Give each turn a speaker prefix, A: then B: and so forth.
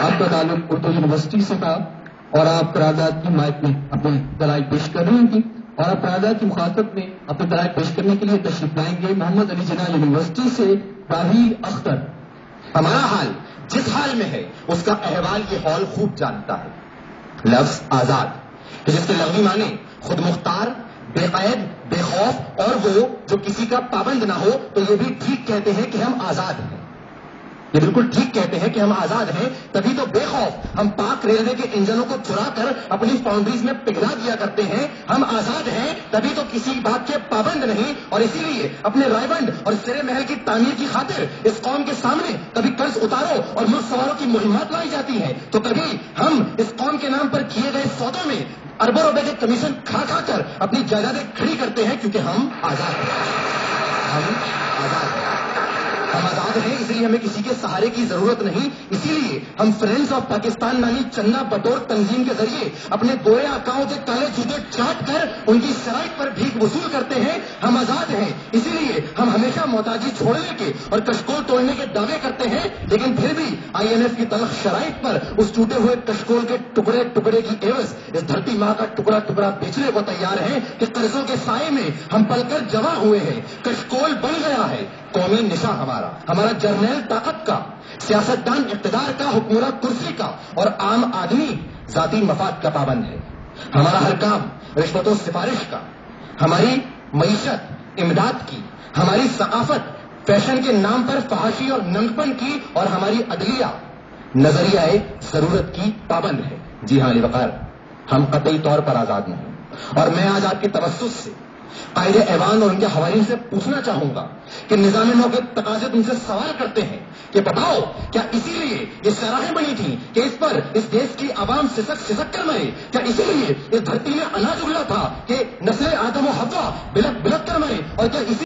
A: آپ کا تعلق اردو یونیورسٹی سے تھا اور آپ قرارداد کی حمایت میں اپنے دلائل پیش کر رہی تھی اور آپ قرارداد کی مخالفت میں اپنے دلائل پیش کرنے کے لیے تشریف لائیں گے محمد علی جناح یونیورسٹی سے راہیل اختر.
B: ہمارا حال جس حال میں ہے اس کا احوال یہ ہال خوب جانتا ہے. لفظ آزاد کہ جس کے لغوی معنی خود مختار، بے قید، بے خوف اور وہ جو کسی کا پابند نہ ہو، تو یہ بھی ٹھیک کہتے ہیں کہ ہم آزاد ہیں. یہ بالکل ٹھیک کہتے ہیں کہ ہم آزاد ہیں، تبھی تو بے خوف ہم پاک ریلوے کے انجنوں کو چرا کر اپنی فاؤنڈریز میں پگھلا دیا کرتے ہیں. ہم آزاد ہیں تبھی تو کسی بات کے پابند نہیں، اور اسی لیے اپنے رائبنڈ اور سرے محل کی تعمیر کی خاطر اس قوم کے سامنے کبھی قرض اتارو اور ملک سواروں کی مہمات لائی جاتی ہیں، تو کبھی ہم اس قوم کے نام پر کیے گئے سودوں میں اربوں روپے کے کمیشن کھا کھا کر اپنی جائیدادیں کھڑی کرتے ہیں، کیونکہ ہم آزاد ہیں. ہم آزاد ہیں. ہم آزاد ہیں، اس لیے ہمیں کسی کے سہارے کی ضرورت نہیں. اسی لیے ہم فرینڈز آف پاکستان نامی چندہ بطور تنظیم کے ذریعے اپنے گورے آقاؤں کے کالے جوتے چاٹ کر ان کی شرائط پر بھیک وصول کرتے ہیں. ہم آزاد ہیں، اسی لیے ہم ہمیشہ محتاجی چھوڑنے کے اور کشکول توڑنے کے دعوے کرتے ہیں، لیکن پھر بھی IMF کی تلخ شرائط پر اس ٹوٹے ہوئے کشکول کے ٹکڑے ٹکڑے کی عوض اس دھرتی ماں کا ٹکڑا ٹکڑا بیچنے کو تیار ہیں کہ قرضوں کے سائے میں ہم پل کر جمع ہوئے ہیں. کشکول بن گیا ہے قومی نشاں ہمارا جرنیل طاقت کا، سیاستدان اقتدار کا، حکمراں کرسی کا، اور عام آدمی ذاتی مفاد کا پابند ہے. ہمارا ہر کام رشوت و سفارش کا، ہماری معیشت امداد کی، ہماری ثقافت فیشن کے نام پر فحاشی اور ننگپن کی، اور ہماری عدلیہ نظریہ ضرورت کی پابند ہے. جی ہاں علی وقار، ہم قطعی طور پر آزاد نہیں. اور میں آج آپ کے توسط سے قائد ایوان اور ان کے حوالین سے پوچھنا چاہوں گا کہ نظام نو کے تقاضے تم سے سوال کرتے ہیں کہ بتاؤ، کیا اسی لیے یہ شراہیں بنی تھیں کہ اس پر اس دیش کی عوام سسک سسک کر مرے؟ کیا اسی لیے اس دھرتی میں اناج اگلا تھا کہ نسل آدم و حوا بلک بلک کر مرے؟ اور کیا اسی